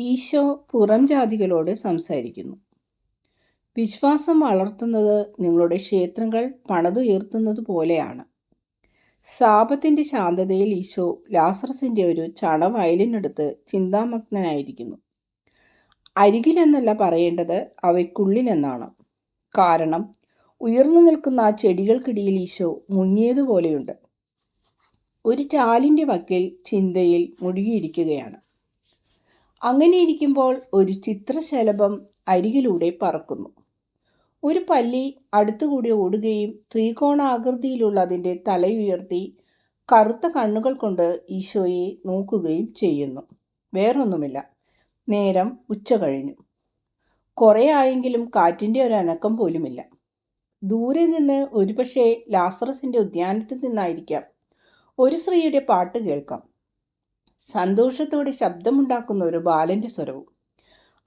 ഈശോ പുറം ജാതികളോട് സംസാരിക്കുന്നു. വിശ്വാസം വളർത്തുന്നത് നിങ്ങളുടെ ക്ഷേത്രങ്ങൾ പണിതുയർത്തുന്നത് പോലെയാണ്. സാപത്തിൻ്റെ ശാന്തതയിൽ ഈശോ ലാസറസിൻ്റെ ഒരു ചണവയലിനെടുത്ത് ചിന്താമഗ്നനായിരിക്കുന്നു. അരികിലെന്നല്ല പറയേണ്ടത്, അവയ്ക്കുള്ളിലെന്നാണ്. കാരണം ഉയർന്നു നിൽക്കുന്ന ആ ചെടികൾക്കിടയിൽ ഈശോ മുങ്ങിയതുപോലെയുണ്ട്. ഒരു ചാലിൻ്റെ വക്കിൽ ചിന്തയിൽ മുഴുകിയിരിക്കുകയാണ്. അങ്ങനെയിരിക്കുമ്പോൾ ഒരു ചിത്രശലഭം അരികിലൂടെ പറക്കുന്നു. ഒരു പല്ലി അടുത്തുകൂടി ഓടുകയും ത്രികോണാകൃതിയിലുള്ള അതിൻ്റെ തലയുയർത്തി കറുത്ത കണ്ണുകൾ കൊണ്ട് ഈശോയെ നോക്കുകയും ചെയ്യുന്നു. വേറൊന്നുമില്ല. നേരം ഉച്ച കഴിഞ്ഞു. കുറേ ആയെങ്കിലും കാറ്റിൻ്റെ ഒരു അനക്കം പോലുമില്ല. ദൂരെ നിന്ന് ഒരുപക്ഷെ ലാസറസിൻ്റെ ഉദ്യാനത്തിൽ നിന്നായിരിക്കാം ഒരു സ്ത്രീയുടെ പാട്ട് കേൾക്കാം. സന്തോഷത്തോടെ ശബ്ദമുണ്ടാക്കുന്ന ഒരു ബാലൻ്റെ സ്വരവും.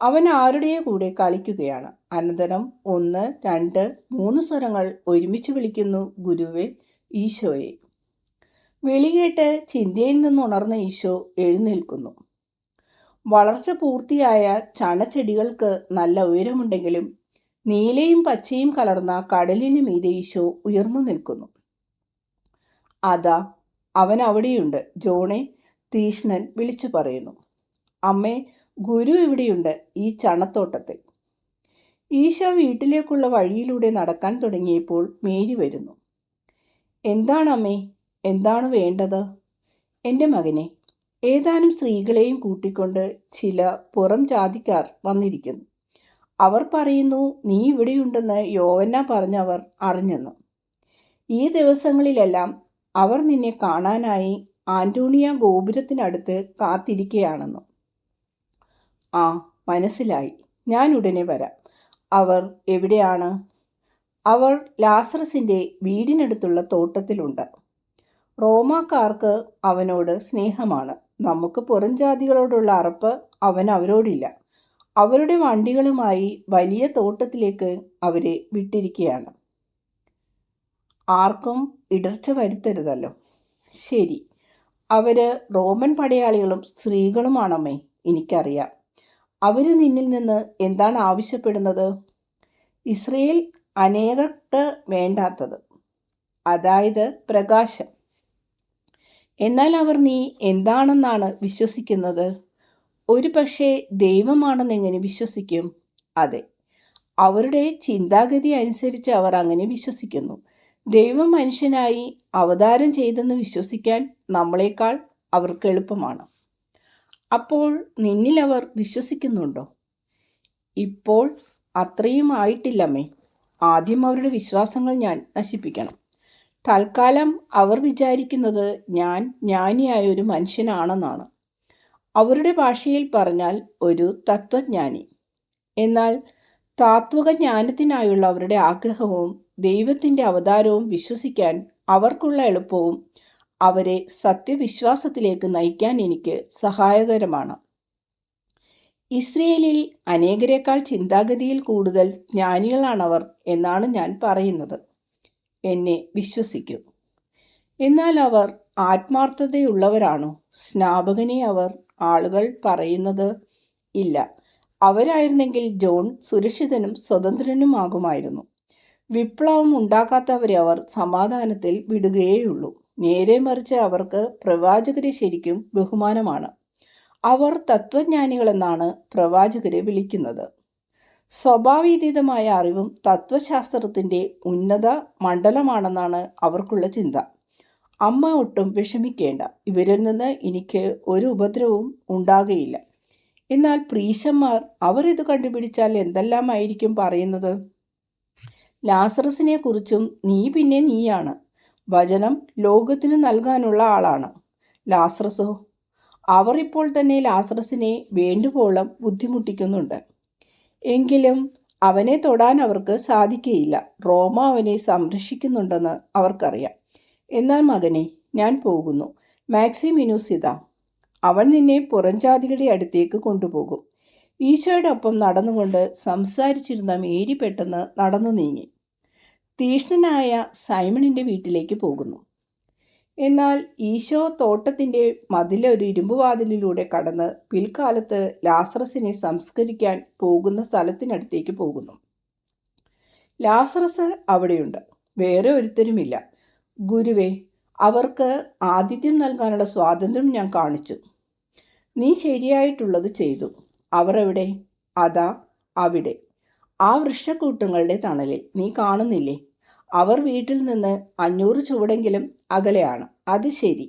അവൻ ആരുടെയോ കൂടെ കളിക്കുകയാണ്. അനന്തരം 1, 2, 3 സ്വരങ്ങൾ ഒരുമിച്ച് വിളിക്കുന്നു, ഗുരുവേ, ഈശോയെ. വിളി കേട്ട് ചിന്തയിൽ നിന്നുണർന്ന ഈശോ എഴുന്നേൽക്കുന്നു. വളർച്ച പൂർത്തിയായ ചണച്ചെടികൾക്ക് നല്ല ഉയരമുണ്ടെങ്കിലും നീലയും പച്ചയും കലർന്ന കടലിന് മീതെ ഈശോ ഉയർന്നു നിൽക്കുന്നു. അതാ അവൻ അവിടെയുണ്ട്, ജോണെ, തീഷ്ണൻ വിളിച്ചു പറയുന്നു. അമ്മേ, ഗുരു ഇവിടെയുണ്ട്, ഈ ചണത്തോട്ടത്തിൽ. ഈശോ വീട്ടിലേക്കുള്ള വഴിയിലൂടെ നടക്കാൻ തുടങ്ങിയപ്പോൾ മേരി വരുന്നു. എന്താണമ്മേ, എന്താണ് വേണ്ടത്? എൻ്റെ മകനെ, ഏതാനും സ്ത്രീകളെയും കൂട്ടിക്കൊണ്ട് ചില പുറം ജാതിക്കാർ വന്നിരിക്കുന്നു. അവർ പറയുന്നു, നീ ഇവിടെയുണ്ടെന്ന് യോവന്ന പറഞ്ഞവർ അറിഞ്ഞെന്ന്. ഈ ദിവസങ്ങളിലെല്ലാം അവർ നിന്നെ കാണാനായി ആന്റോണിയ ഗോപുരത്തിനടുത്ത് കാത്തിരിക്കുകയാണെന്ന്. ആ, മനസ്സിലായി. ഞാൻ ഉടനെ വരാം. അവർ എവിടെയാണ്? അവർ ലാസറസിൻ്റെ വീടിനടുത്തുള്ള തോട്ടത്തിലുണ്ട്. റോമാക്കാർക്ക് അവനോട് സ്നേഹമാണ്. നമുക്ക് പുറംജാതികളോടുള്ള അറപ്പ് അവരോടില്ല. അവരുടെ വണ്ടികളുമായി വലിയ തോട്ടത്തിലേക്ക് അവരെ വിട്ടിരിക്കുകയാണ്. ആർക്കും ഇടർച്ച വരുത്തരുതല്ലോ. ശരി, അവർ റോമൻ പടയാളികളും സ്ത്രീകളുമാണമ്മേ, എനിക്കറിയാം. അവർ നിന്നിൽ നിന്ന് എന്താണ് ആവശ്യപ്പെടുന്നത്? ഇസ്രയേൽ അനേകർക്ക് വേണ്ടാത്തത്, അതായത് പ്രകാശം. എന്നാൽ അവർ നീ എന്താണെന്നാണ് വിശ്വസിക്കുന്നത്? ഒരു പക്ഷേ ദൈവമാണെന്ന് എങ്ങനെ വിശ്വസിക്കും? അതെ, അവരുടെ ചിന്താഗതി അനുസരിച്ച് അവർ അങ്ങനെ വിശ്വസിക്കുന്നു. ദൈവം മനുഷ്യനായി അവതാരം ചെയ്തെന്ന് വിശ്വസിക്കാൻ നമ്മളെക്കാൾ അവർക്ക് എളുപ്പമാണ്. അപ്പോൾ നിന്നിൽ അവർ വിശ്വസിക്കുന്നുണ്ടോ? ഇപ്പോൾ അത്രയും ആയിട്ടില്ലമ്മേ. ആദ്യം അവരുടെ വിശ്വാസങ്ങൾ ഞാൻ നശിപ്പിക്കണം. തൽക്കാലം അവർ വിചാരിക്കുന്നത് ഞാൻ ജ്ഞാനിയായ ഒരു മനുഷ്യനാണെന്നാണ്. അവരുടെ ഭാഷയിൽ പറഞ്ഞാൽ ഒരു തത്വജ്ഞാനി. എന്നാൽ താത്വിക ജ്ഞാനത്തിനായുള്ള അവരുടെ ആഗ്രഹവും ദൈവത്തിൻ്റെ അവതാരവും വിശ്വസിക്കാൻ അവർക്കുള്ള എളുപ്പവും അവരെ സത്യവിശ്വാസത്തിലേക്ക് നയിക്കാൻ എനിക്ക് സഹായകരമാണ്. ഇസ്രയേലിൽ അനേകരെക്കാൾ ചിന്താഗതിയിൽ കൂടുതൽ ജ്ഞാനികളാണവർ എന്നാണ് ഞാൻ പറയുന്നത്. എന്നെ വിശ്വസിക്കൂ. എന്നാൽ അവർ ആത്മാർത്ഥതയുള്ളവരാണോ? സ്നാപകനെ അവർ ആളുകൾ പറയുന്നത് ഇല്ല. അവരായിരുന്നെങ്കിൽ ജോൺ സുരക്ഷിതനും സ്വതന്ത്രനുമാകുമായിരുന്നു. വിപ്ലവം ഉണ്ടാക്കാത്തവരെ അവർ സമാധാനത്തിൽ വിടുകയേയുള്ളൂ. നേരെ മറിച്ച് അവർക്ക് പ്രവാചകരെ ശരിക്കും ബഹുമാനമാണ്. അവർ തത്വജ്ഞാനികളെന്നാണ് പ്രവാചകരെ വിളിക്കുന്നത്. സ്വഭാവീതീതമായ അറിവും തത്വശാസ്ത്രത്തിൻ്റെ ഉന്നത മണ്ഡലമാണെന്നാണ് അവർക്കുള്ള ചിന്ത. അമ്മ ഒട്ടും വിഷമിക്കേണ്ട, ഇവരിൽ നിന്ന് എനിക്ക് ഒരു ഉപദ്രവവും ഉണ്ടാകുകയില്ല. എന്നാൽ പ്രീശന്മാർ അവർ ഇത് കണ്ടുപിടിച്ചാൽ എന്തെല്ലാമായിരിക്കും പറയുന്നത്? ലാസറസിനെ കുറിച്ചും നീ പിന്നെ നീയാണ്. വചനം ലോകത്തിന് നൽകാനുള്ള ആളാണ്. ലാസറസോ? അവർ ഇപ്പോൾ തന്നെ ലാസറസിനെ വേണ്ടുവോളം ബുദ്ധിമുട്ടിക്കുന്നുണ്ട്. എങ്കിലും അവനെ തൊടാൻ അവർക്ക് സാധിക്കുകയില്ല. റോമ അവനെ സംരക്ഷിക്കുന്നുണ്ടെന്ന് അവർക്കറിയാം. എന്നാൽ മകനെ, ഞാൻ പോകുന്നു. മാക്സിമിനൂസ് ഇതാ. അവൻ നിന്നെ പുറംജാതികളുടെ അടുത്തേക്ക് കൊണ്ടുപോകും. ഈശോയുടെ ഒപ്പം നടന്നുകൊണ്ട് സംസാരിച്ചിരുന്ന മേരി പെട്ടെന്ന് നടന്നു നീങ്ങി തീഷ്ണനായ സൈമണിൻ്റെ വീട്ടിലേക്ക് പോകുന്നു. എന്നാൽ ഈശോ തോട്ടത്തിൻ്റെ മതിലൊരു ഇരുമ്പുവാതിലിലൂടെ കടന്ന് പിൽക്കാലത്ത് ലാസറസിനെ സംസ്കരിക്കാൻ പോകുന്ന സ്ഥലത്തിനടുത്തേക്ക് പോകുന്നു. ലാസറസ് അവിടെയുണ്ട്, വേറെ ഒരുത്തരുമില്ല. ഗുരുവേ, അവർക്ക് ആതിഥ്യം നൽകാനുള്ള സ്വാതന്ത്ര്യം ഞാൻ കാണിച്ചു. നീ ശരിയായിട്ടുള്ളത് ചെയ്തു. അവർ എവിടെ? അതാ അവിടെ, ആ വൃക്ഷക്കൂട്ടങ്ങളുടെ തണലിൽ. നീ കാണുന്നില്ലേ? അവർ വീട്ടിൽ നിന്ന് 500 ചുവടെങ്കിലും അകലെയാണ്. അത് ശരി.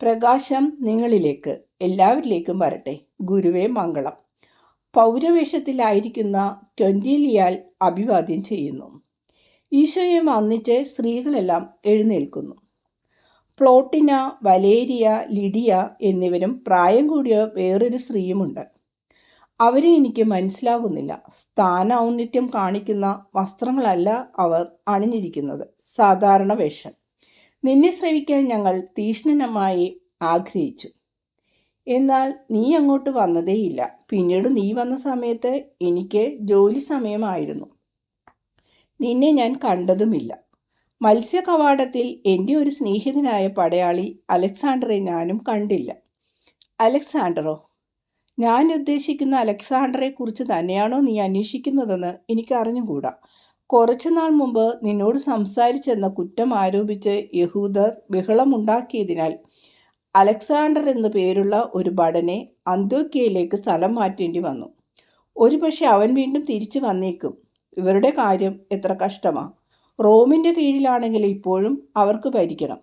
പ്രകാശം നിങ്ങളിലേക്ക് എല്ലാവരിലേക്കും വരട്ടെ. ഗുരുവേ, മംഗളം. പൗരവേഷത്തിലായിരിക്കുന്ന ക്വൻ്റീലിയാൽ അഭിവാദ്യം ചെയ്യുന്നു. ഈശോയെ വന്ദിച്ച് സ്ത്രീകളെല്ലാം എഴുന്നേൽക്കുന്നു. പ്ലോട്ടിന, വലേരിയ, ലിഡിയ എന്നിവരും പ്രായം കൂടിയ വേറൊരു സ്ത്രീയുമുണ്ട്. അവരെ എനിക്ക് മനസ്സിലാകുന്നില്ല. സ്ഥാനഔന്നിത്യം കാണിക്കുന്ന വസ്ത്രങ്ങളല്ല അവർ അണിഞ്ഞിരിക്കുന്നത്, സാധാരണ വേഷം. നിന്നെ ശ്രവിക്കാൻ ഞങ്ങൾ തീക്ഷ്ണമായി ആഗ്രഹിച്ചു. എന്നാൽ നീ അങ്ങോട്ട് വന്നതേയില്ല. പിന്നീട് നീ വന്ന സമയത്ത് എനിക്ക് ജോലി സമയമായിരുന്നു. നിന്നെ ഞാൻ കണ്ടതുമില്ല. മത്സ്യകവാടത്തിൽ എൻ്റെ ഒരു സ്നേഹിതനായ പടയാളി അലക്സാണ്ടറെ ഞാനും കണ്ടില്ല. അലക്സാണ്ടറോ? ഞാൻ ഉദ്ദേശിക്കുന്ന അലക്സാണ്ടറെ കുറിച്ച് തന്നെയാണോ നീ അന്വേഷിക്കുന്നതെന്ന് എനിക്ക് അറിഞ്ഞുകൂടാ. കുറച്ചുനാൾ മുമ്പ് നിന്നോട് സംസാരിച്ചെന്ന കുറ്റം ആരോപിച്ച് യഹൂദർ ബഹളമുണ്ടാക്കിയതിനാൽ അലക്സാണ്ടർ എന്നു പേരുള്ള ഒരു ഭടനെ അന്ത്യോക്യയിലേക്ക് സ്ഥലം മാറ്റേണ്ടി വന്നു. ഒരുപക്ഷെ അവൻ വീണ്ടും തിരിച്ചു വന്നേക്കും. ഇവരുടെ കാര്യം എത്ര കഷ്ടമാ. റോമിൻ്റെ കീഴിലാണെങ്കിൽ ഇപ്പോഴും അവർക്ക് ഭരിക്കണം.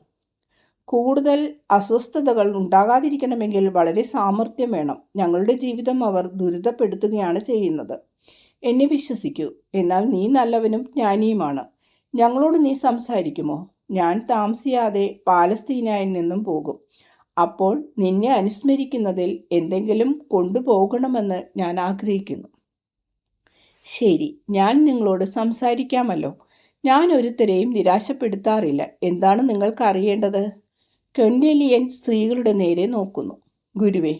കൂടുതൽ അസ്വസ്ഥതകൾ ഉണ്ടാകാതിരിക്കണമെങ്കിൽ വളരെ സാമർഥ്യം വേണം. ഞങ്ങളുടെ ജീവിതം അവർ ദുരിതപ്പെടുത്തുകയാണ് ചെയ്യുന്നത്. എന്നെ വിശ്വസിക്കൂ. എന്നാൽ നീ നല്ലവനും ജ്ഞാനിയുമാണ്. ഞങ്ങളോട് നീ സംസാരിക്കുമോ? ഞാൻ താമസിയാതെ പാലസ്തീനയിൽ നിന്നും പോകും. അപ്പോൾ നിന്നെ അനുസ്മരിക്കുന്നതിൽ എന്തെങ്കിലും കൊണ്ടുപോകണമെന്ന് ഞാൻ ആഗ്രഹിക്കുന്നു. ശരി, ഞാൻ നിങ്ങളോട് സംസാരിക്കാമല്ലോ. ഞാൻ ഒരുത്തരെയും നിരാശപ്പെടുത്താറില്ല. എന്താണ് നിങ്ങൾക്ക് അറിയേണ്ടത്? ക്വൻ്റീലിയൻ സ്ത്രീകളുടെ നേരെ നോക്കുന്നു. ഗുരുവേ,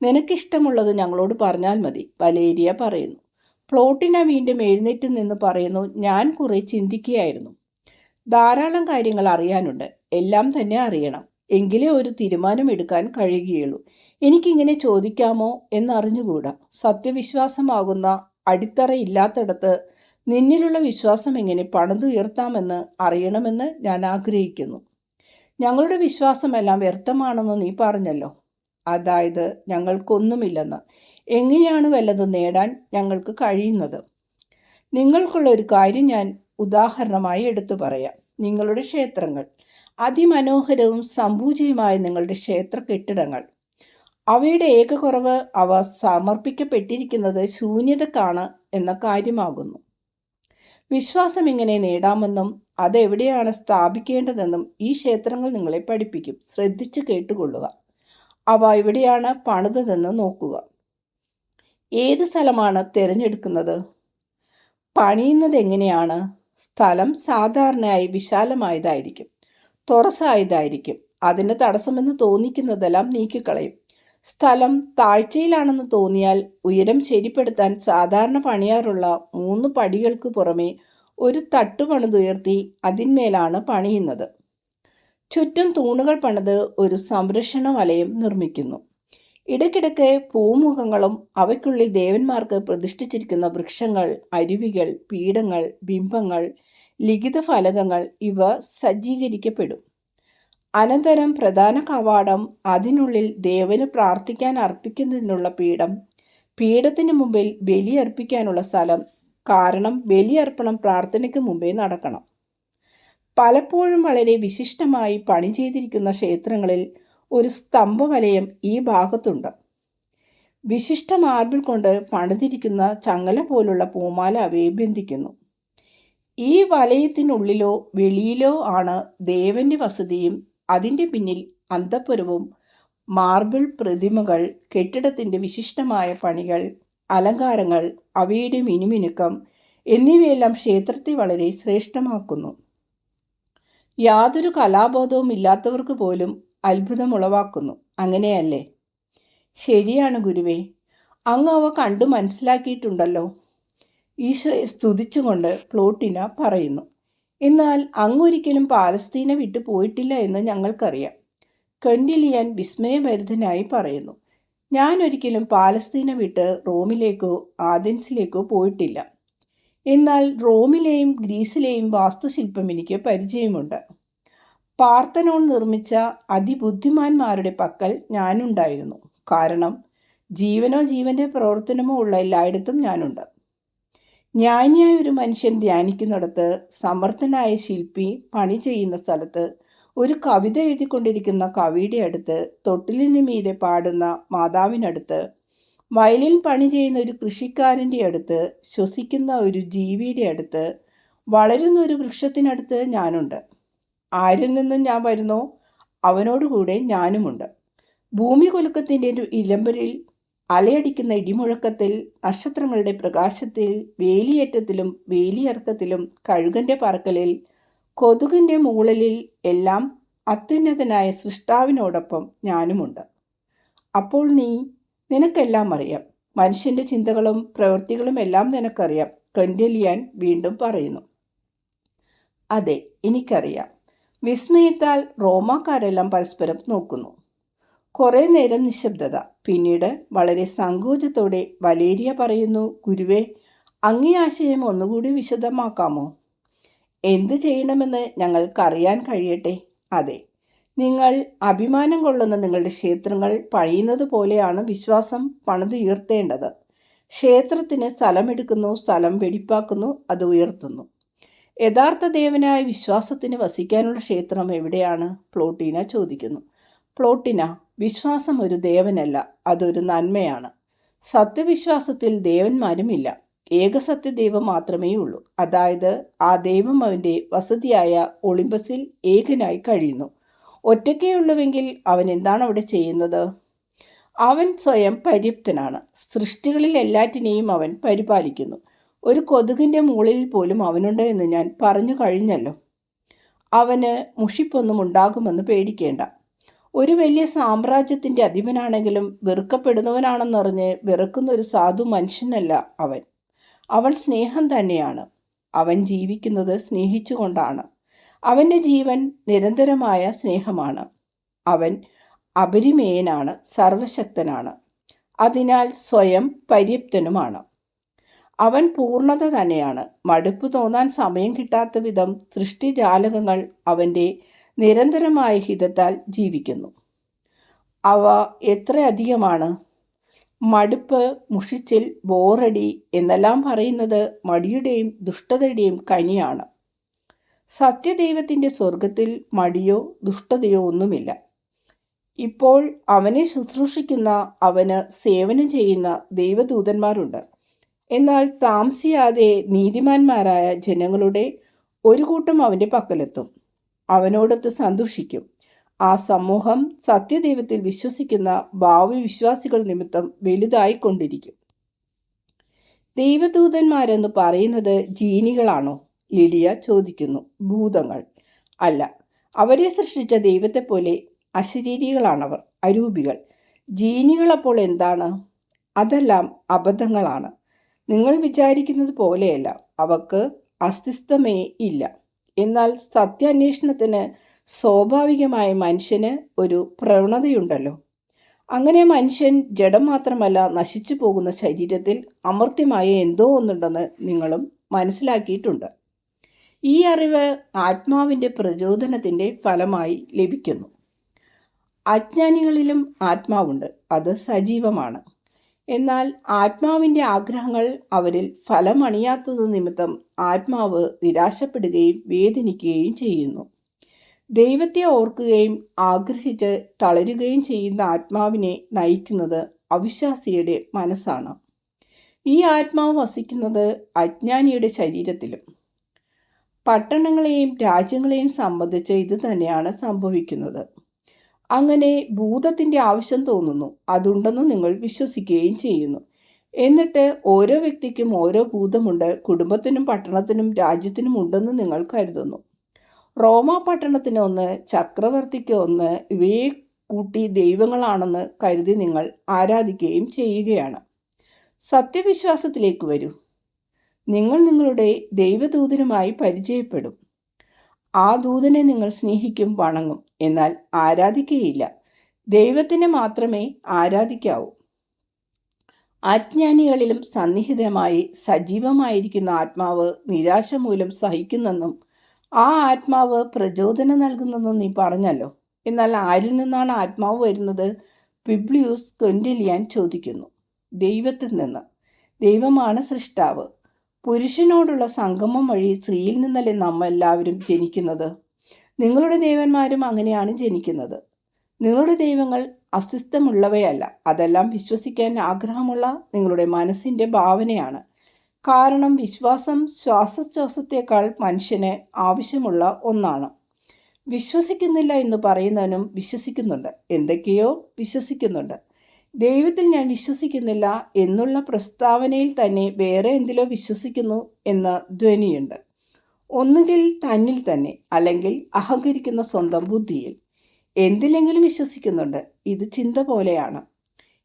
നിനക്കിഷ്ടമുള്ളത് ഞങ്ങളോട് പറഞ്ഞാൽ മതി, വലേരിയ പറയുന്നു. പ്ലോട്ടിന വീണ്ടും എഴുന്നേറ്റ് നിന്ന് പറയുന്നു. ഞാൻ കുറെ ചിന്തിക്കുകയായിരുന്നു. ധാരാളം കാര്യങ്ങൾ അറിയാനുണ്ട്. എല്ലാം തന്നെ അറിയണം. എങ്കിലേ ഒരു തീരുമാനമെടുക്കാൻ കഴിയുകയുള്ളൂ. എനിക്കിങ്ങനെ ചോദിക്കാമോ എന്നറിഞ്ഞുകൂടാ. സത്യവിശ്വാസമാകുന്ന അടിത്തറയില്ലാത്തിടത്ത് നിന്നിലുള്ള വിശ്വാസം എങ്ങനെ പണിതുയർത്താമെന്ന് അറിയണമെന്ന് ഞാൻ ആഗ്രഹിക്കുന്നു. ഞങ്ങളുടെ വിശ്വാസമെല്ലാം വ്യർത്ഥമാണെന്ന് നീ പറഞ്ഞല്ലോ. അതായത് ഞങ്ങൾക്കൊന്നുമില്ലെന്ന്. എങ്ങനെയാണ് വല്ലതും നേടാൻ ഞങ്ങൾക്ക് കഴിയുന്നത്? നിങ്ങൾക്കുള്ള ഒരു കാര്യം ഞാൻ ഉദാഹരണമായി എടുത്തു പറയാം. നിങ്ങളുടെ ക്ഷേത്രങ്ങൾ, അതിമനോഹരവും സമ്പൂജയുമായ നിങ്ങളുടെ ക്ഷേത്ര കെട്ടിടങ്ങൾ. അവയുടെ ഏക കുറവ് അവ സമർപ്പിക്കപ്പെട്ടിരിക്കുന്നത് ശൂന്യതക്കാണ് എന്ന കാര്യമാകുന്നു. വിശ്വാസം എങ്ങനെ നേടാമെന്നും അതെവിടെയാണ് സ്ഥാപിക്കേണ്ടതെന്നും ഈ ക്ഷേത്രങ്ങൾ നിങ്ങളെ പഠിപ്പിക്കും. ശ്രദ്ധിച്ച് കേട്ടുകൊള്ളുക. അവ എവിടെയാണ് പണിതതെന്ന് നോക്കുക. ഏത് സ്ഥലമാണ് തിരഞ്ഞെടുക്കുന്നത്? പണിയുന്നത് എങ്ങനെയാണ്? സ്ഥലം സാധാരണയായി വിശാലമായതായിരിക്കും, തുറസായതായിരിക്കും. അതിന് തടസ്സമെന്ന് തോന്നിക്കുന്നതെല്ലാം നീക്കിക്കളയും. സ്ഥലം താഴ്ചയിലാണെന്ന് തോന്നിയാൽ ഉയരം ശരിപ്പെടുത്താൻ സാധാരണ പണിയാറുള്ള 3 പടികൾക്ക് പുറമെ ഒരു തട്ട് പണിതുയർത്തി അതിന്മേലാണ് പണിയുന്നത്. ചുറ്റും തൂണുകൾ പണിത് ഒരു സംരക്ഷണ വലയം നിർമ്മിക്കുന്നു. ഇടയ്ക്കിടയ്ക്ക് പൂമുഖങ്ങളും അവയ്ക്കുള്ളിൽ ദേവന്മാർക്ക് പ്രതിഷ്ഠിച്ചിരിക്കുന്ന വൃക്ഷങ്ങൾ, അരുവികൾ, പീഠങ്ങൾ, ബിംബങ്ങൾ, ലിഖിത ഫലകങ്ങൾ ഇവ സജ്ജീകരിക്കപ്പെടും. അനന്തരം പ്രധാന കവാടം, അതിനുള്ളിൽ ദേവന് പ്രാർത്ഥിക്കാൻ അർപ്പിക്കുന്നതിനുള്ള പീഠം, പീഠത്തിന് മുമ്പിൽ ബലിയർപ്പിക്കാനുള്ള സ്ഥലം. കാരണം ബലിയർപ്പണം പ്രാർത്ഥനയ്ക്ക് മുമ്പേ നടക്കണം. പലപ്പോഴും വളരെ വിശിഷ്ടമായി പണി ചെയ്തിരിക്കുന്ന ക്ഷേത്രങ്ങളിൽ ഒരു സ്തംഭവലയം ഈ ഭാഗത്തുണ്ട്. വിശിഷ്ട മാർബിൾ കൊണ്ട് പണിതിരിക്കുന്ന ചങ്ങല പോലുള്ള പൂമാല അവയെ ബന്ധിക്കുന്നു. ഈ വലയത്തിനുള്ളിലോ വെളിയിലോ ആണ് ദേവന്റെ വസതിയും അതിൻ്റെ പിന്നിൽ അന്തഃപുരവും. മാർബിൾ പ്രതിമകൾ, കെട്ടിടത്തിൻ്റെ വിശിഷ്ടമായ പണികൾ, അലങ്കാരങ്ങൾ, അവയുടെ മിനുമിനുക്കം എന്നിവയെല്ലാം ക്ഷേത്രത്തെ വളരെ ശ്രേഷ്ഠമാക്കുന്നു. യാതൊരു കലാബോധവും ഇല്ലാത്തവർക്ക് പോലും അത്ഭുതമുളവാക്കുന്നു. അങ്ങനെയല്ലേ? ശരിയാണ് ഗുരുവേ. അങ്ങ് അവ കണ്ടു മനസ്സിലാക്കിയിട്ടുണ്ടല്ലോ. ഈശോയെ സ്തുതിച്ചുകൊണ്ട് പ്ലോട്ടിന പറയുന്നു. എന്നാൽ അങ്ങൊരിക്കലും പാലസ്തീന വിട്ടു പോയിട്ടില്ല എന്ന് ഞങ്ങൾക്കറിയാം. ക്വൻ്റിലിയൻ വിസ്മയഭരിതനായി പറയുന്നു. ഞാൻ ഒരിക്കലും പാലസ്തീന വിട്ട് റോമിലേക്കോ ആഥൻസിലേക്കോ പോയിട്ടില്ല. എന്നാൽ റോമിലെയും ഗ്രീസിലെയും വാസ്തുശില്പം എനിക്ക് പരിചയമുണ്ട്. പാർത്തനോൺ നിർമ്മിച്ച അതിബുദ്ധിമാന്മാരുടെ പക്കൽ ഞാനുണ്ടായിരുന്നു. കാരണം ജീവനോ ജീവൻ്റെ പ്രവർത്തനമോ ഉള്ള എല്ലായിടത്തും ഞാനുണ്ട്. ജ്ഞാനിയായ ഒരു മനുഷ്യൻ ധ്യാനിക്കുന്നിടത്ത്, സമർത്ഥനായ ശില്പി പണി ചെയ്യുന്ന സ്ഥലത്ത്, ഒരു കവിത എഴുതിക്കൊണ്ടിരിക്കുന്ന കവിയുടെ അടുത്ത്, തൊട്ടിലിന് മീതെ പാടുന്ന മാതാവിനടുത്ത്, വയലിൽ പണി ചെയ്യുന്ന ഒരു കൃഷിക്കാരൻ്റെ അടുത്ത്, ശ്വസിക്കുന്ന ഒരു ജീവിയുടെ അടുത്ത്, വളരുന്ന ഒരു വൃക്ഷത്തിനടുത്ത് ഞാനുണ്ട്. ആരിൽ നിന്നും ഞാൻ വരുന്നോ അവനോടുകൂടെ ഞാനുമുണ്ട്. ഭൂമി കുലുക്കത്തിൻ്റെ ഇലമ്പലിൽ, അലയടിക്കുന്ന ഇടിമുഴക്കത്തിൽ, നക്ഷത്രങ്ങളുടെ പ്രകാശത്തിൽ, വേലിയേറ്റത്തിലും വേലിയിറക്കത്തിലും, കഴുകൻ്റെ പറക്കലിൽ, കൊതുകിൻ്റെ മൂളലിൽ എല്ലാം അത്യുന്നതനായ സൃഷ്ടാവിനോടൊപ്പം ഞാനുമുണ്ട്. അപ്പോൾ നിനക്കെല്ലാം അറിയാം. മനുഷ്യൻ്റെ ചിന്തകളും പ്രവൃത്തികളും എല്ലാം നിനക്കറിയാം. ക്വൻ്റിലിയൻ വീണ്ടും പറയുന്നു. അതെ, എനിക്കറിയാം. വിസ്മയത്താൽ റോമാക്കാരെല്ലാം പരസ്പരം നോക്കുന്നു. കുറേ നേരം നിശബ്ദത. പിന്നീട് വളരെ സങ്കോചത്തോടെ വലേരിയ പറയുന്നു, ഗുരുവേ, അങ്ങേ ആശയം ഒന്നുകൂടി വിശദമാക്കാമോ? എന്ത് ചെയ്യണമെന്ന് ഞങ്ങൾക്കറിയാൻ കഴിയട്ടെ. അതെ, നിങ്ങൾ അഭിമാനം കൊള്ളുന്ന നിങ്ങളുടെ ക്ഷേത്രങ്ങൾ പണിയുന്നത് പോലെയാണ് വിശ്വാസം പണിതുയർത്തേണ്ടത്. ക്ഷേത്രത്തിന് സ്ഥലമെടുക്കുന്നു, സ്ഥലം വെടിപ്പാക്കുന്നു, അത് ഉയർത്തുന്നു. യഥാർത്ഥ ദേവനായ വിശ്വാസത്തിന് വസിക്കാനുള്ള ക്ഷേത്രം എവിടെയാണ്? പ്ലോട്ടിന ചോദിക്കുന്നു. പ്ലോട്ടിന, വിശ്വാസം ഒരു ദേവനല്ല, അതൊരു നന്മയാണ്. സത്യവിശ്വാസത്തിൽ ദേവന്മാരുമില്ല. ഏകസത്യദൈവം മാത്രമേ ഉള്ളൂ. അതായത് ആ ദൈവം അവൻ്റെ വസതിയായ ഒളിമ്പസിൽ ഏകനായി കഴിയുന്നു. ഒറ്റയ്ക്കേയുള്ളുവെങ്കിൽ അവൻ എന്താണ് അവിടെ ചെയ്യുന്നത്? അവൻ സ്വയം പര്യാപ്തനാണ്. സൃഷ്ടികളിൽ എല്ലാറ്റിനെയും അവൻ പരിപാലിക്കുന്നു. ഒരു കൊതുകിൻ്റെ മൂളിൽ പോലും അവനുണ്ട് എന്ന് ഞാൻ പറഞ്ഞു കഴിഞ്ഞല്ലോ. അവന് മുഷിപ്പൊന്നും ഉണ്ടാകുമെന്ന് പേടിക്കേണ്ട. ഒരു വലിയ സാമ്രാജ്യത്തിൻ്റെ അധിപനാണെങ്കിലും വെറുക്കപ്പെടുന്നവനാണെന്നറിഞ്ഞ് വെറുക്കുന്ന ഒരു സാധു മനുഷ്യനല്ല അവൻ. അവൻ സ്നേഹം തന്നെയാണ്. അവൻ ജീവിക്കുന്നത് സ്നേഹിച്ചുകൊണ്ടാണ്. അവൻ്റെ ജീവൻ നിരന്തരമായ സ്നേഹമാണ്. അവൻ അപരിമേയനാണ്, സർവശക്തനാണ്. അതിനാൽ സ്വയം പര്യാപ്തനുമാണ്. അവൻ പൂർണ്ണത തന്നെയാണ്. മടുപ്പ് തോന്നാൻ സമയം കിട്ടാത്ത വിധം സൃഷ്ടിജാലകങ്ങൾ അവൻ്റെ നിരന്തരമായ ഹിതത്താൽ ജീവിക്കുന്നു. അവ എത്രയധികമാണ്! മടുപ്പ്, മുഷിച്ചിൽ, ബോറടി എന്നെല്ലാം പറയുന്നത് മടിയുടെയും ദുഷ്ടതയുടെയും കനിയാണ്. സത്യദൈവത്തിൻ്റെ സ്വർഗത്തിൽ മടിയോ ദുഷ്ടതയോ ഒന്നുമില്ല. ഇപ്പോൾ അവനെ ശുശ്രൂഷിക്കുന്ന, അവന് സേവനം ചെയ്യുന്ന ദൈവദൂതന്മാരുണ്ട്. എന്നാൽ താമസിയാതെ നീതിമാന്മാരായ ജനങ്ങളുടെ ഒരു കൂട്ടം അവൻ്റെ പക്കലെത്തും. അവനോടൊത്ത് സന്തോഷിക്കും. ആ സമൂഹം സത്യദൈവത്തിൽ വിശ്വസിക്കുന്ന ഭാവി വിശ്വാസികൾ നിമിത്തം വലുതായിക്കൊണ്ടിരിക്കും. ദൈവദൂതന്മാരെന്ന് പറയുന്നത് ജീനികളാണോ? ലിലിയ ചോദിക്കുന്നു. ഭൂതങ്ങൾ അല്ല. അവരെ സൃഷ്ടിച്ച ദൈവത്തെപ്പോലെ അശരീരികളാണവർ, അരൂപികൾ. ജീനികളപ്പോൾ എന്താണ്? അതെല്ലാം അബദ്ധങ്ങളാണ്. നിങ്ങൾ വിചാരിക്കുന്നത് പോലെയല്ല. അവക്ക് അസ്തിത്വമേ ഇല്ല. എന്നാൽ സത്യാന്വേഷണത്തിന് സ്വാഭാവികമായ മനുഷ്യന് ഒരു പ്രവണതയുണ്ടല്ലോ. അങ്ങനെ മനുഷ്യൻ ജഡം മാത്രമല്ല, നശിച്ചു പോകുന്ന ശരീരത്തിൽ അമർത്യമായ എന്തോ ഒന്നുണ്ടെന്ന് നിങ്ങളും മനസ്സിലാക്കിയിട്ടുണ്ട്. ഈ അറിവ് ആത്മാവിൻ്റെ പ്രചോദനത്തിൻ്റെ ഫലമായി ലഭിക്കുന്നു. അജ്ഞാനികളിലും ആത്മാവുണ്ട്. അത് സജീവമാണ്. എന്നാൽ ആത്മാവിൻ്റെ ആഗ്രഹങ്ങൾ അവരിൽ ഫലമണിയാത്തത് നിമിത്തം ആത്മാവ് നിരാശപ്പെടുകയും വേദനിക്കുകയും ചെയ്യുന്നു. ദൈവത്തെ ഓർക്കുകയും ആഗ്രഹിച്ച് തളരുകയും ചെയ്യുന്ന ആത്മാവിനെ നയിക്കുന്നത് അവിശ്വാസിയുടെ മനസ്സാണ്. ഈ ആത്മാവ് വസിക്കുന്നത് അജ്ഞാനിയുടെ ശരീരത്തിലും. പട്ടണങ്ങളെയും രാജ്യങ്ങളെയും സംബന്ധിച്ച് ഇത് തന്നെയാണ് സംഭവിക്കുന്നത്. അങ്ങനെ ഭൂതത്തിൻ്റെ ആവശ്യം തോന്നുന്നു. അതുണ്ടെന്ന് നിങ്ങൾ വിശ്വസിക്കുകയും ചെയ്യുന്നു. എന്നിട്ട് ഓരോ വ്യക്തിക്കും ഓരോ ഭൂതമുണ്ട്. കുടുംബത്തിനും പട്ടണത്തിനും രാജ്യത്തിനും ഉണ്ടെന്ന് നിങ്ങൾ കരുതുന്നു. റോമ പട്ടണത്തിന് ഒന്ന്, ചക്രവർത്തിക്ക് ഒന്ന്, ഇവയെ കൂട്ടി ദൈവങ്ങളാണെന്ന് കരുതി നിങ്ങൾ ആരാധിക്കുകയും ചെയ്യുകയാണ്. സത്യവിശ്വാസത്തിലേക്ക് വരൂ. നിങ്ങൾ നിങ്ങളുടെ ദൈവദൂതനുമായി പരിചയപ്പെടും. ആ ദൂതനെ നിങ്ങൾ സ്നേഹിക്കും, വണങ്ങും. എന്നാൽ ആരാധിക്കുകയില്ല. ദൈവത്തിനെ മാത്രമേ ആരാധിക്കാവൂ. അജ്ഞാനികളിലും സന്നിഹിതമായി സജീവമായിരിക്കുന്ന ആത്മാവ് നിരാശ മൂലം സഹിക്കുന്നെന്നും ആ ആത്മാവ് പ്രചോദനം നൽകുന്നെന്നും നീ പറഞ്ഞല്ലോ. എന്നാൽ ആരിൽ നിന്നാണ് ആത്മാവ് വരുന്നത്? പിബ്ലിയൂസ് കൊന്റിലിയാൻ ചോദിക്കുന്നു. ദൈവത്തിൽ നിന്ന്. ദൈവമാണ് സൃഷ്ടാവ്. പുരുഷനോടുള്ള സംഗമം വഴി സ്ത്രീയിൽ നിന്നല്ലേ നമ്മെല്ലാവരും ജനിക്കുന്നത്? നിങ്ങളുടെ ദേവന്മാരും അങ്ങനെയാണ് ജനിക്കുന്നത്. നിങ്ങളുടെ ദൈവങ്ങൾ അസ്തിത്വമുള്ളവയല്ല. അതെല്ലാം വിശ്വസിക്കാൻ ആഗ്രഹമുള്ള നിങ്ങളുടെ മനസ്സിൻ്റെ ഭാവനയാണ്. കാരണം വിശ്വാസം ശ്വാസോച്ഛ്വാസത്തേക്കാൾ മനുഷ്യന് ആവശ്യമുള്ള ഒന്നാണ്. വിശ്വസിക്കുന്നില്ല എന്ന് പറയുന്നവനും വിശ്വസിക്കുന്നുണ്ട്, എന്തൊക്കെയോ വിശ്വസിക്കുന്നുണ്ട്. ദൈവത്തിൽ ഞാൻ വിശ്വസിക്കുന്നില്ല എന്നുള്ള പ്രസ്താവനയിൽ തന്നെ വേറെ എന്തിലോ വിശ്വസിക്കുന്നു എന്ന ധ്വനിയുണ്ട്. ഒന്നുകിൽ തന്നിൽ തന്നെ, അല്ലെങ്കിൽ അഹങ്കരിക്കുന്ന സ്വന്തം ബുദ്ധിയിൽ. എന്തിലെങ്കിലും വിശ്വസിക്കുന്നുണ്ട്. ഇത് ചിന്ത പോലെയാണ്.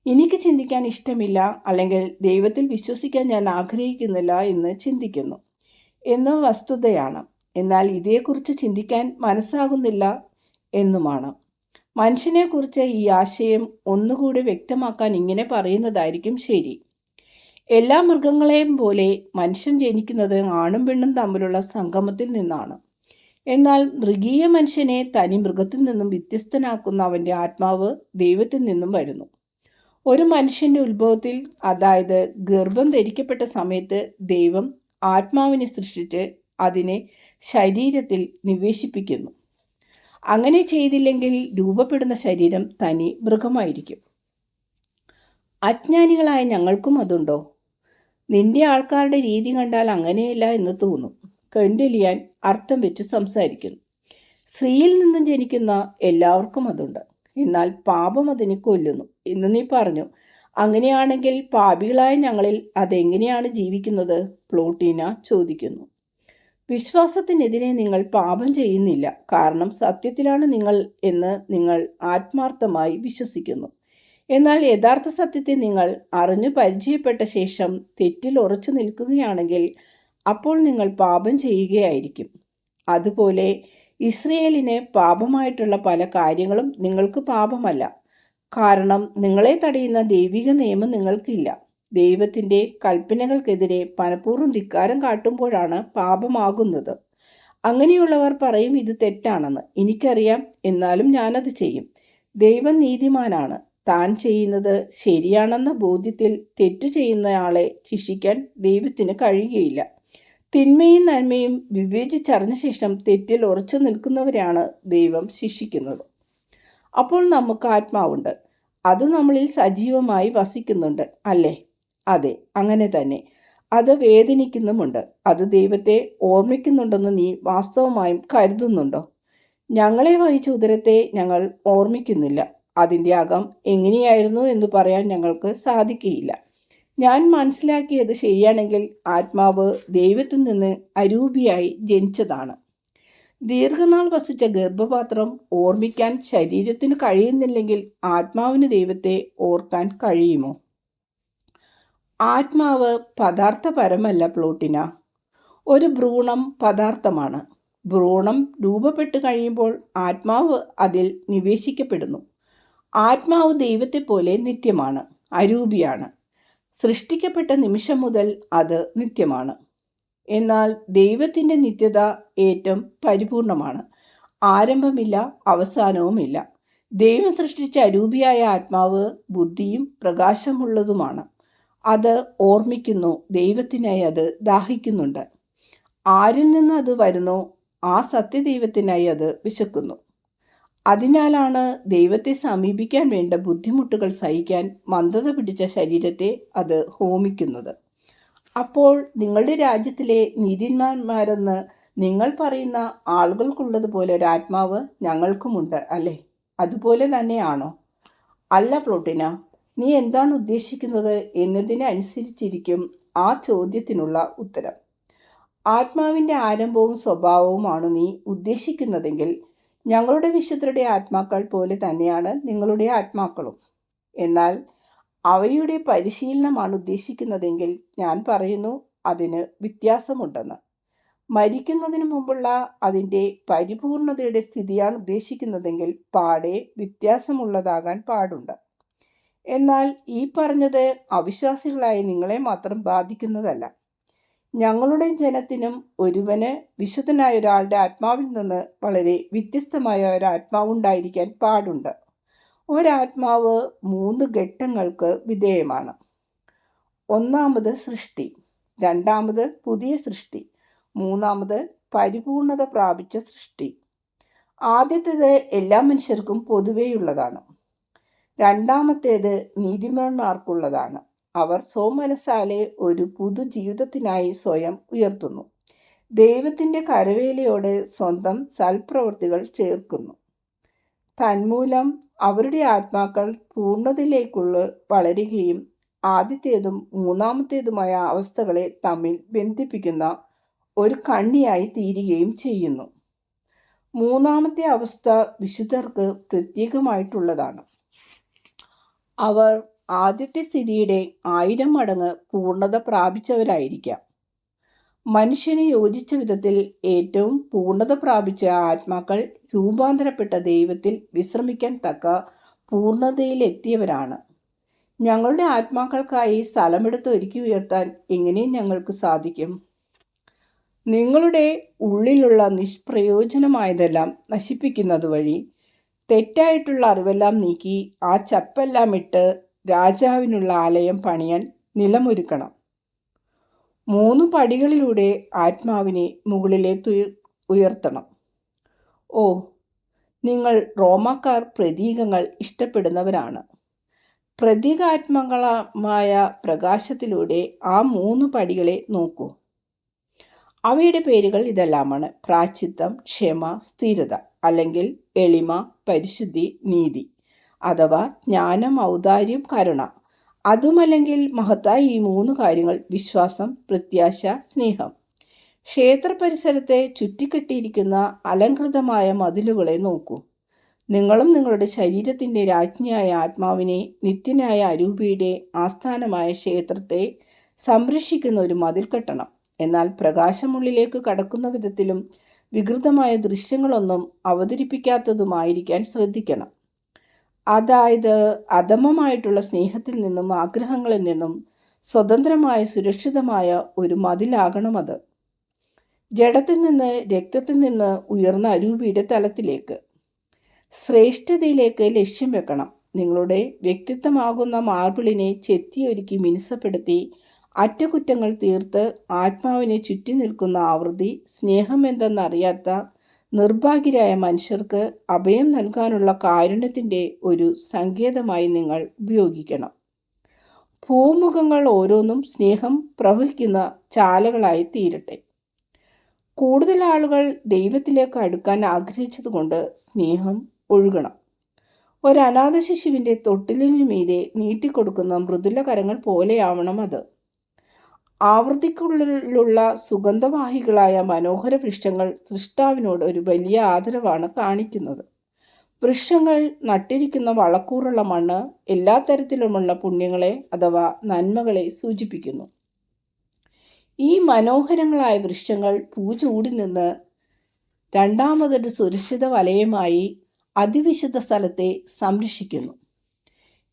എനിക്ക് ചിന്തിക്കാൻ ഇഷ്ടമില്ല, അല്ലെങ്കിൽ ദൈവത്തിൽ വിശ്വസിക്കാൻ ഞാൻ ആഗ്രഹിക്കുന്നില്ല എന്ന് ചിന്തിക്കുന്നു എന്ന വസ്തുതയാണ്. എന്നാൽ ഇതേക്കുറിച്ച് ചിന്തിക്കാൻ മനസ്സാകുന്നില്ല എന്നുമാണ്. മനുഷ്യനെക്കുറിച്ച് ഈ ആശയം ഒന്നുകൂടി വ്യക്തമാക്കാൻ ഇങ്ങനെ പറയുന്നതായിരിക്കും ശരി. എല്ലാ മൃഗങ്ങളെയും പോലെ മനുഷ്യൻ ജനിക്കുന്നത് ആണും പെണ്ണും തമ്മിലുള്ള സംഗമത്തിൽ നിന്നാണ്. എന്നാൽ മൃഗീയ മനുഷ്യനെ തനി മൃഗത്തിൽ നിന്നും വ്യത്യസ്തനാക്കുന്ന അവൻ്റെ ആത്മാവ് ദൈവത്തിൽ നിന്നും വരുന്നു. ഒരു മനുഷ്യൻ്റെ ഉത്ഭവത്തിൽ, അതായത് ഗർഭം ധരിക്കപ്പെട്ട സമയത്ത് ദൈവം ആത്മാവിനെ സൃഷ്ടിച്ച് അതിനെ ശരീരത്തിൽ നിവേശിപ്പിക്കുന്നു. അങ്ങനെ ചെയ്തില്ലെങ്കിൽ രൂപപ്പെടുന്ന ശരീരം തനി മൃഗമായിരിക്കും. അജ്ഞാനികളായ ഞങ്ങൾക്കും അതുണ്ടോ? നിന്റെ ആൾക്കാരുടെ രീതി കണ്ടാൽ അങ്ങനെയല്ല എന്ന് തോന്നും. കൊന്റിലിയാൻ അർത്ഥം വെച്ച് സംസാരിക്കുന്നു. സ്ത്രീയിൽ നിന്നും ജനിക്കുന്ന എല്ലാവർക്കും അതുണ്ട്. എന്നാൽ പാപം അതിനെ കൊല്ലുന്നു എന്ന് നീ പറഞ്ഞു. അങ്ങനെയാണെങ്കിൽ പാപികളായ ഞങ്ങളിൽ അതെങ്ങനെയാണ് ജീവിക്കുന്നത്? പ്ലോട്ടീന ചോദിക്കുന്നു. വിശ്വാസത്തിനെതിരെ നിങ്ങൾ പാപം ചെയ്യുന്നില്ല, കാരണം സത്യത്തിലാണ് നിങ്ങൾ എന്ന് നിങ്ങൾ ആത്മാർത്ഥമായി വിശ്വസിക്കുന്നു. എന്നാൽ യഥാർത്ഥ സത്യത്തെ നിങ്ങൾ അറിഞ്ഞു പരിചയപ്പെട്ട ശേഷം തെറ്റിൽ ഉറച്ചു നിൽക്കുകയാണെങ്കിൽ അപ്പോൾ നിങ്ങൾ പാപം ചെയ്യുകയായിരിക്കും. അതുപോലെ ഇസ്രയേലിന് പാപമായിട്ടുള്ള പല കാര്യങ്ങളും നിങ്ങൾക്ക് പാപമല്ല, കാരണം നിങ്ങളെ തടയുന്ന ദൈവിക നിയമം നിങ്ങൾക്കില്ല. ദൈവത്തിൻ്റെ കൽപ്പനകൾക്കെതിരെ മനഃപൂർവ്വം ധിക്കാരം കാട്ടുമ്പോഴാണ് പാപമാകുന്നത്. അങ്ങനെയുള്ളവർ പറയും ഇത് തെറ്റാണെന്ന്. എനിക്കറിയാം, എന്നാലും ഞാനത് ചെയ്യും. ദൈവം നീതിമാനാണ്. താൻ ചെയ്യുന്നത് ശരിയാണെന്ന ബോധ്യത്തിൽ തെറ്റു ചെയ്യുന്നയാളെ ശിക്ഷിക്കാൻ ദൈവത്തിന് കഴിയുകയില്ല. തിന്മയും നന്മയും വിവേചിച്ചറിഞ്ഞ ശേഷം തെറ്റിൽ ഉറച്ചു നിൽക്കുന്നവരെയാണ് ദൈവം ശിക്ഷിക്കുന്നത്. അപ്പോൾ നമുക്ക് ആത്മാവുണ്ട്. അത് നമ്മളിൽ സജീവമായി വസിക്കുന്നുണ്ട്, അല്ലേ? അതെ, അങ്ങനെ തന്നെ. അത് വേദനിക്കുന്നുമുണ്ട്. അത് ദൈവത്തെ ഓർമ്മിക്കുന്നുണ്ടെന്ന് നീ വാസ്തവമായും കരുതുന്നുണ്ടോ? ഞങ്ങളെ വഹിച്ച ഉദരത്തെ ഞങ്ങൾ ഓർമ്മിക്കുന്നില്ല. അതിൻ്റെ അകം എങ്ങനെയായിരുന്നു എന്ന് പറയാൻ ഞങ്ങൾക്ക് സാധിക്കുകയില്ല. ഞാൻ മനസ്സിലാക്കിയത് ശരിയാണെങ്കിൽ ആത്മാവ് ദൈവത്തിൽ നിന്ന് അരൂപിയായി ജനിച്ചതാണ്. ദീർഘനാൾ വസിച്ച ഗർഭപാത്രം ഓർമ്മിക്കാൻ ശരീരത്തിന് കഴിയുന്നില്ലെങ്കിൽ ആത്മാവിന് ദൈവത്തെ ഓർക്കാൻ കഴിയുമോ? ആത്മാവ് പദാർത്ഥപരമല്ല പ്ലോട്ടിന. ഒരു ഭ്രൂണം പദാർത്ഥമാണ്. ഭ്രൂണം രൂപപ്പെട്ട് കഴിയുമ്പോൾ ആത്മാവ് അതിൽ നിവേശിക്കപ്പെടുന്നു. ആത്മാവ് ദൈവത്തെ പോലെ നിത്യമാണ്, അരൂപിയാണ്. സൃഷ്ടിക്കപ്പെട്ട നിമിഷം മുതൽ അത് നിത്യമാണ്. എന്നാൽ ദൈവത്തിൻ്റെ നിത്യത ഏറ്റവും പരിപൂർണമാണ്. ആരംഭമില്ല, അവസാനവുമില്ല. ദൈവം സൃഷ്ടിച്ച അരൂപിയായ ആത്മാവ് ബുദ്ധിയും പ്രകാശമുള്ളതുമാണ്. അത് ഓർമ്മിക്കുന്നു. ദൈവത്തിനായി അത് ദാഹിക്കുന്നുണ്ട്. ആരിൽ നിന്ന് അത് വരുന്നോ ആ സത്യദൈവത്തിനായി അത് വിശക്കുന്നു. അതിനാലാണ് ദൈവത്തെ സമീപിക്കാൻ വേണ്ട ബുദ്ധിമുട്ടുകൾ സഹിക്കാൻ മന്ദത പിടിച്ച ശരീരത്തെ അത് ഹോമിക്കുന്നത്. അപ്പോൾ നിങ്ങളുടെ രാജ്യത്തിലെ നീതിമാന്മാരെന്ന് നിങ്ങൾ പറയുന്ന ആളുകൾക്കുള്ളതുപോലെ ഒരാത്മാവ് ഞങ്ങൾക്കുമുണ്ട്, അല്ലേ? അതുപോലെ തന്നെയാണോ? അല്ല പ്ലോട്ടിന, നീ എന്താണ് ഉദ്ദേശിക്കുന്നത് എന്നതിനെ അനുസരിച്ചിരിക്കും ആ ചോദ്യത്തിനുള്ള ഉത്തരം. ആത്മാവിൻ്റെ ആരംഭവും സ്വഭാവവുമാണ് നീ ഉദ്ദേശിക്കുന്നതെങ്കിൽ ഞങ്ങളുടെ വിശുദ്ധരുടെ ആത്മാക്കൾ പോലെ തന്നെയാണ് നിങ്ങളുടെ ആത്മാക്കളും. എന്നാൽ അവയുടെ പരിശീലനമാണ് ഉദ്ദേശിക്കുന്നതെങ്കിൽ ഞാൻ പറയുന്നു അതിന് വ്യത്യാസമുണ്ടെന്ന്. മരിക്കുന്നതിന് മുമ്പുള്ള അതിൻ്റെ പരിപൂർണതയുടെ സ്ഥിതിയാണ് ഉദ്ദേശിക്കുന്നതെങ്കിൽ പാടെ വ്യത്യാസമുള്ളതാകാൻ പാടുണ്ട്. എന്നാൽ ഈ പറഞ്ഞത് അവിശ്വാസികളായ നിങ്ങളെ മാത്രം ബാധിക്കുന്നതല്ല. ഞങ്ങളുടെ ജനത്തിനും ഒരുവന് വിശുദ്ധനായ ഒരാളുടെ ആത്മാവിൽ നിന്ന് വളരെ വ്യത്യസ്തമായ ഒരാത്മാവുണ്ടായിരിക്കാൻ പാടുണ്ട്. ഒരാത്മാവ് 3 ഘട്ടങ്ങൾക്ക് വിധേയമാണ്. ഒന്നാമത് സൃഷ്ടി, രണ്ടാമത് പുതിയ സൃഷ്ടി, മൂന്നാമത് പരിപൂർണത പ്രാപിച്ച സൃഷ്ടി. ആദ്യത്തേത് എല്ലാ മനുഷ്യർക്കും പൊതുവെയുള്ളതാണ്. രണ്ടാമത്തേത് നീതിമാന്മാർക്കുള്ളതാണ്. അവർ സ്വമനസാലെ ഒരു പുതുജീവിതത്തിനായി സ്വയം ഉയർത്തുന്നു. ദൈവത്തിൻ്റെ കരവേലയോട് സ്വന്തം സൽപ്രവൃത്തികൾ ചേർക്കുന്നു. തന്മൂലം അവരുടെ ആത്മാക്കൾ പൂർണ്ണതയിലേക്കുള്ള വളരുകയും ആദ്യത്തേതും മൂന്നാമത്തേതുമായ അവസ്ഥകളെ തമ്മിൽ ബന്ധിപ്പിക്കുന്ന ഒരു കണ്ണിയായി തീരുകയും ചെയ്യുന്നു. മൂന്നാമത്തെ അവസ്ഥ വിശുദ്ധർക്ക് പ്രത്യേകമായിട്ടുള്ളതാണ്. അവർ ആദ്യത്തെ സ്ഥിതിയുടെ 1000 മടങ്ങ് പൂർണ്ണത പ്രാപിച്ചവരായിരിക്കാം. മനുഷ്യന് യോജിച്ച വിധത്തിൽ ഏറ്റവും പൂർണ്ണത പ്രാപിച്ച ആത്മാക്കൾ രൂപാന്തരപ്പെട്ട ദൈവത്തിൽ വിശ്രമിക്കാൻ തക്ക പൂർണ്ണതയിലെത്തിയവരാണ്. ഞങ്ങളുടെ ആത്മാക്കൾക്കായി സ്ഥലമെടുത്ത് ഒരുക്കി ഉയർത്താൻ എങ്ങനെ ഞങ്ങൾക്ക് സാധിക്കും? നിങ്ങളുടെ ഉള്ളിലുള്ള നിഷ്പ്രയോജനമായതെല്ലാം നശിപ്പിക്കുന്നത് വഴി തെറ്റായിട്ടുള്ള അറിവെല്ലാം നീക്കി ആ ചപ്പെല്ലാം ഇട്ട് രാജാവിനുള്ള ആലയം പണിയാൻ നിലമൊരുക്കണം. 3 പടികളിലൂടെ ആത്മാവിനെ മുകളിലേക്ക് ഉയർത്തണം. ഓ, നിങ്ങൾ റോമാക്കാർ പ്രതീകങ്ങൾ ഇഷ്ടപ്പെടുന്നവരാണ്. പ്രതീകാത്മകമായ പ്രകാശത്തിലൂടെ ആ 3 പടികളെ നോക്കൂ. അവയുടെ പേരുകൾ ഇതെല്ലാമാണ്: പ്രായശ്ചിത്തം, ക്ഷമ, സ്ഥിരത, അല്ലെങ്കിൽ എളിമ, പരിശുദ്ധി, നീതി അഥവാ ജ്ഞാനം, ഔദാര്യം, കരുണ. അതുമല്ലെങ്കിൽ മഹത്തായ ഈ 3 കാര്യങ്ങൾ വിശ്വാസം, പ്രത്യാശ, സ്നേഹം. ക്ഷേത്ര പരിസരത്തെ ചുറ്റിക്കെട്ടിയിരിക്കുന്ന അലങ്കൃതമായ മതിലുകളെ നോക്കൂ. നിങ്ങളും നിങ്ങളുടെ ശരീരത്തിൻ്റെ രാജ്ഞിയായ ആത്മാവിനെ, നിത്യനായ അരൂപിയുടെ ആസ്ഥാനമായ ക്ഷേത്രത്തെ സംരക്ഷിക്കുന്ന ഒരു മതിൽ കെട്ടണം. എന്നാൽ പ്രകാശമുള്ളിലേക്ക് കടക്കുന്ന വിധത്തിലും വികൃതമായ ദൃശ്യങ്ങളൊന്നും അവതരിപ്പിക്കാത്തതുമായിരിക്കാൻ ശ്രദ്ധിക്കണം. അതായത് അധമമായിട്ടുള്ള സ്നേഹത്തിൽ നിന്നും ആഗ്രഹങ്ങളിൽ നിന്നും സ്വതന്ത്രമായ സുരക്ഷിതമായ ഒരു മതിലാകണം അത്. ജഡത്തിൽ നിന്ന്, രക്തത്തിൽ നിന്ന് ഉയർന്ന അരൂപിയുടെ തലത്തിലേക്ക്, ശ്രേഷ്ഠതയിലേക്ക് ലക്ഷ്യം വെക്കണം. നിങ്ങളുടെ വ്യക്തിത്വമാകുന്ന മാർബിളിനെ ചെത്തിയൊരുക്കി മിനുസപ്പെടുത്തി അറ്റകുറ്റങ്ങൾ തീർത്ത് ആത്മാവിനെ ചുറ്റി നിൽക്കുന്ന ആവൃത്തി സ്നേഹമെന്തെന്നറിയാത്ത നിർഭാഗ്യരായ മനുഷ്യർക്ക് അഭയം നൽകാനുള്ള കാരുണ്യത്തിൻ്റെ ഒരു സങ്കേതമായി നിങ്ങൾ ഉപയോഗിക്കണം. ഭൂമുഖങ്ങൾ ഓരോന്നും സ്നേഹം പ്രവഹിക്കുന്ന ചാലകളായി തീരട്ടെ. കൂടുതൽ ആളുകൾ ദൈവത്തിലേക്ക് അടുക്കാൻ ആഗ്രഹിച്ചതുകൊണ്ട് സ്നേഹം ഒഴുകണം. ഒരു അനാഥ ശിശുവിൻ്റെ തൊട്ടിലിനു മീതെ നീട്ടിക്കൊടുക്കുന്ന മൃദുല കരങ്ങൾ പോലെയാവണം അത്. ആവൃത്തിക്കുള്ളിലുള്ള സുഗന്ധവാഹികളായ മനോഹര വൃക്ഷങ്ങൾ സൃഷ്ടാവിനോട് ഒരു വലിയ ആദരവാണ് കാണിക്കുന്നത്. വൃക്ഷങ്ങൾ നട്ടിരിക്കുന്ന വളക്കൂറുള്ള മണ്ണ് എല്ലാ തരത്തിലുമുള്ള പുണ്യങ്ങളെ അഥവാ നന്മകളെ സൂചിപ്പിക്കുന്നു. ഈ മനോഹരങ്ങളായ വൃക്ഷങ്ങൾ പൂ ചൂടി നിന്ന് രണ്ടാമതൊരു സുരക്ഷിത വലയമായി അതിവിശുദ്ധ സ്ഥലത്തെ സംരക്ഷിക്കുന്നു.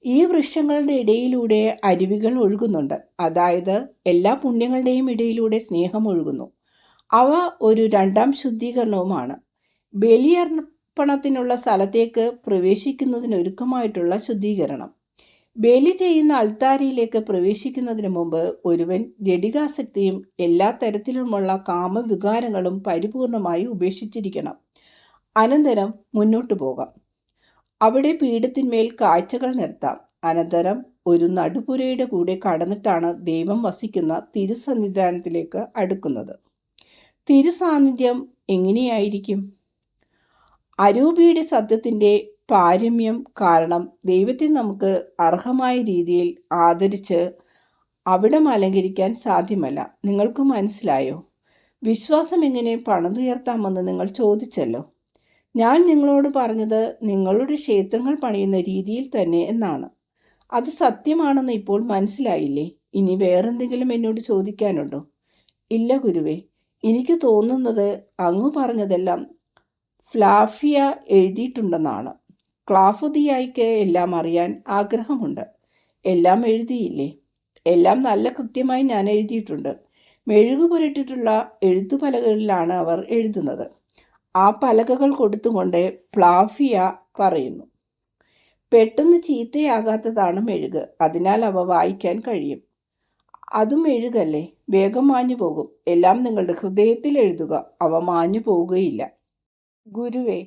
ഈ വൃക്ഷങ്ങളുടെ ഇടയിലൂടെ അരുവികൾ ഒഴുകുന്നുണ്ട്. അതായത് എല്ലാ പുണ്യങ്ങളുടെയും ഇടയിലൂടെ സ്നേഹം ഒഴുകുന്നു. അവ ഒരു 2ാം ശുദ്ധീകരണവുമാണ്. ബലിയർപ്പണത്തിനുള്ള സ്ഥലത്തേക്ക് പ്രവേശിക്കുന്നതിനൊരുക്കമായിട്ടുള്ള ശുദ്ധീകരണം. ബലി ചെയ്യുന്ന അൾത്താരയിലേക്ക് പ്രവേശിക്കുന്നതിന് മുമ്പ് ഒരുവൻ ജഡികാസക്തിയും എല്ലാ തരത്തിലുമുള്ള കാമവികാരങ്ങളും പരിപൂർണമായി ഉപേക്ഷിച്ചിരിക്കണം. അനന്തരം മുന്നോട്ടു പോകാം. അവിടെ പീഠത്തിന്മേൽ കാഴ്ചകൾ നിർത്താം. അനന്തരം ഒരു നടുപുരയുടെ കൂടെ കടന്നിട്ടാണ് ദൈവം വസിക്കുന്ന തിരുസന്നിധാനത്തിലേക്ക് അടുക്കുന്നത്. തിരുസാന്നിധ്യം എങ്ങനെയായിരിക്കും? അരൂപിയുടെ സത്യത്തിൻ്റെ പാരമ്യം കാരണം ദൈവത്തെ നമുക്ക് അർഹമായ രീതിയിൽ ആദരിച്ച് അവിടം അലങ്കരിക്കാൻ സാധ്യമല്ല. നിങ്ങൾക്ക് മനസ്സിലായോ? വിശ്വാസം എങ്ങനെ പണിതുയർത്താമെന്ന് നിങ്ങൾ ചോദിച്ചല്ലോ. ഞാൻ നിങ്ങളോട് പറഞ്ഞത് നിങ്ങളുടെ ക്ഷേത്രങ്ങൾ പണിയുന്ന രീതിയിൽ തന്നെ എന്നാണ്. അത് സത്യമാണെന്ന് ഇപ്പോൾ മനസ്സിലായില്ലേ? ഇനി വേറെന്തെങ്കിലും എന്നോട് ചോദിക്കാനുണ്ടോ? ഇല്ല ഗുരുവേ, എനിക്ക് തോന്നുന്നത് അങ്ങ് പറഞ്ഞതെല്ലാം ഫ്ലാഫിയ എഴുതിയിട്ടുണ്ടെന്നാണ്. ക്ലാഫുദിയായിക്ക് എല്ലാം അറിയാൻ ആഗ്രഹമുണ്ട്. എല്ലാം എഴുതിയില്ലേ? എല്ലാം നല്ല കൃത്യമായി ഞാൻ എഴുതിയിട്ടുണ്ട്. മെഴുകു പുരട്ടിട്ടുള്ള എഴുത്തുപലകകളിലാണ് അവർ എഴുതുന്നത്. ആ പലകകൾ കൊടുത്തുകൊണ്ട് ഫ്ലാഫിയ പറയുന്നു. പെട്ടെന്ന് ചീത്തയാകാത്തതാണ് മെഴുക്. അതിനാൽ അവ വായിക്കാൻ കഴിയും. അതും മെഴുകല്ലേ? വേഗം മാഞ്ഞു പോകും. എല്ലാം നിങ്ങളുടെ ഹൃദയത്തിൽ എഴുതുക. അവ മാഞ്ഞു പോവുകയില്ല. ഗുരുവേ,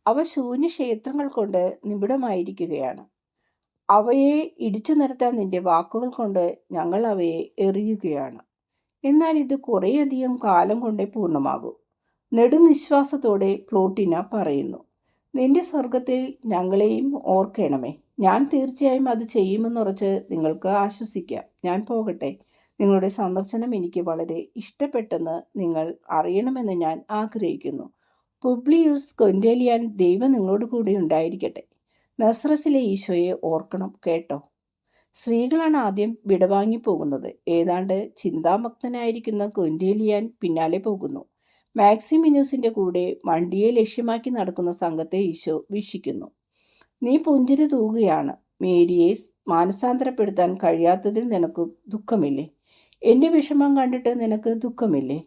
അവ ശൂന്യക്ഷേത്രങ്ങൾ കൊണ്ട് നിബിഡമായിരിക്കുകയാണ്. അവയെ ഇടിച്ചു നിരത്താൻ നിന്റെ വാക്കുകൾ കൊണ്ട് ഞങ്ങൾ അവയെ എറിയുകയാണ്. എന്നാൽ ഇത് കുറേയധികം കാലം കൊണ്ടേ പൂർണ്ണമാകൂ. നെടുനിശ്വാസത്തോടെ പ്ലോട്ടിന പറയുന്നു. നിന്റെ സ്വർഗത്തിൽ ഞങ്ങളെയും ഓർക്കണമേ. ഞാൻ തീർച്ചയായും അത് ചെയ്യുമെന്നുറച്ച് നിങ്ങൾക്ക് ആശ്വസിക്കാം. ഞാൻ പോകട്ടെ. നിങ്ങളുടെ സന്ദർശനം എനിക്ക് വളരെ ഇഷ്ടപ്പെട്ടെന്ന് നിങ്ങൾ അറിയണമെന്ന് ഞാൻ ആഗ്രഹിക്കുന്നു. പുബ്ലിയൂസ് കൊന്റേലിയാൻ. ദൈവം നിങ്ങളോട് കൂടി ഉണ്ടായിരിക്കട്ടെ. നസ്രസിലെ ഈശോയെ ഓർക്കണം കേട്ടോ. സ്ത്രീകളാണ് ആദ്യം വിടവാങ്ങിപ്പോകുന്നത്. ഏതാണ്ട് ചിന്താമഗ്നനായിരിക്കുന്ന കൊന്റേലിയാൻ പിന്നാലെ പോകുന്നു. മാക്സിമിനൂസിന്റെ കൂടെ വണ്ടിയെ ലക്ഷ്യമാക്കി നടക്കുന്ന സംഘത്തെ ഈശോ വീക്ഷിക്കുന്നു. നീ പുഞ്ചിരി തൂകുകയാണ്. മേരിയെ മാനസാന്തരപ്പെടുത്താൻ കഴിയാത്തതിൽ നിനക്ക് ദുഃഖമില്ലേ? എൻ്റെ വിഷമം കണ്ടിട്ട് നിനക്ക് ദുഃഖമില്ലേ?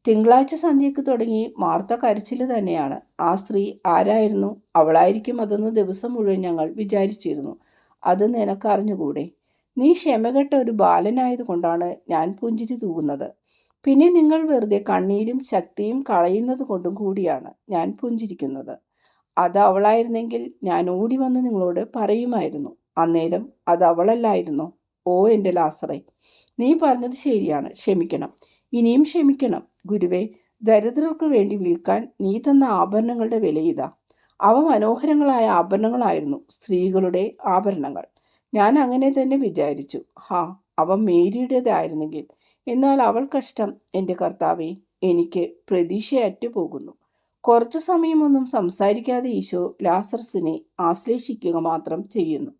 തിങ്കളാഴ്ച സന്ധ്യയ്ക്ക് തുടങ്ങി മാർത്ത കരച്ചിൽ തന്നെയാണ്. ആ സ്ത്രീ ആരായിരുന്നു? അവളായിരിക്കും അതെന്ന് ദിവസം മുഴുവൻ ഞങ്ങൾ വിചാരിച്ചിരുന്നു. അത് നിനക്കറിഞ്ഞുകൂടെ? നീ ക്ഷമകെട്ട ഒരു ബാലനായതുകൊണ്ടാണ് ഞാൻ പുഞ്ചിരി തൂകുന്നത്. പിന്നെ നിങ്ങൾ വെറുതെ കണ്ണീരും ശക്തിയും കളയുന്നത് കൊണ്ടും കൂടിയാണ് ഞാൻ പുഞ്ചിരിക്കുന്നത്. അത് അവളായിരുന്നെങ്കിൽ ഞാൻ ഓടി വന്ന് നിങ്ങളോട് പറയുമായിരുന്നു. അന്നേരം അത് അവളല്ലായിരുന്നോ? ഓ എൻ്റെ ലാസറേ, നീ പറഞ്ഞത് ശരിയാണ്. ക്ഷമിക്കണം, ഇനിയും ക്ഷമിക്കണം. ഗുരുവേ, ദരിദ്രർക്ക് വേണ്ടി വിൽക്കാൻ നീ തന്ന ആഭരണങ്ങളുടെ വില ഇതാ. അവ മനോഹരങ്ങളായ ആഭരണങ്ങളായിരുന്നു, സ്ത്രീകളുടെ ആഭരണങ്ങൾ. ഞാൻ അങ്ങനെ തന്നെ വിചാരിച്ചു. അവ മേരിയുടേതായിരുന്നെങ്കിൽ. എന്നാൽ അവൾ കഷ്ടം. എൻ്റെ കർത്താവേ, എനിക്ക് പ്രതീക്ഷയറ്റു പോകുന്നു. കുറച്ചു സമയമൊന്നും സംസാരിക്കാതെ ഈശോ ലാസറസിനെ ആശ്ലേഷിക്കുക മാത്രം ചെയ്യുന്നു.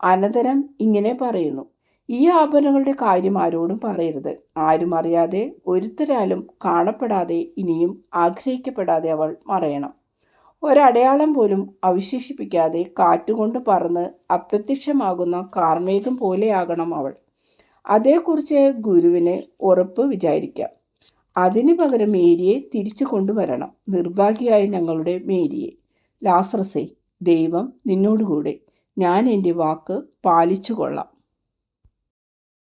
അനന്തരം ഇങ്ങനെ പറയുന്നു. ഈ ആഭരണങ്ങളുടെ കാര്യം ആരോടും പറയരുത്. ആരും അറിയാതെ, ഒരുത്തരാലും കാണപ്പെടാതെ, ഇനിയും ആഗ്രഹിക്കപ്പെടാതെ അവൾ മറയണം. ഒരടയാളം പോലും അവശേഷിപ്പിക്കാതെ കാറ്റുകൊണ്ട് പറന്ന് അപ്രത്യക്ഷമാകുന്ന കാർമേഘം പോലെയാകണം അവൾ. അതേക്കുറിച്ച് ഗുരുവിന് ഉറപ്പ് വിചാരിക്കാം. അതിനു പകരം മേരിയെ തിരിച്ചു കൊണ്ടുവരണം. നിർഭാഗ്യയായ ഞങ്ങളുടെ മേരിയെ. ലാസറസേ, ദൈവം നിന്നോടുകൂടെ. ഞാൻ എൻ്റെ വാക്ക് പാലിച്ചു കൊള്ളാം.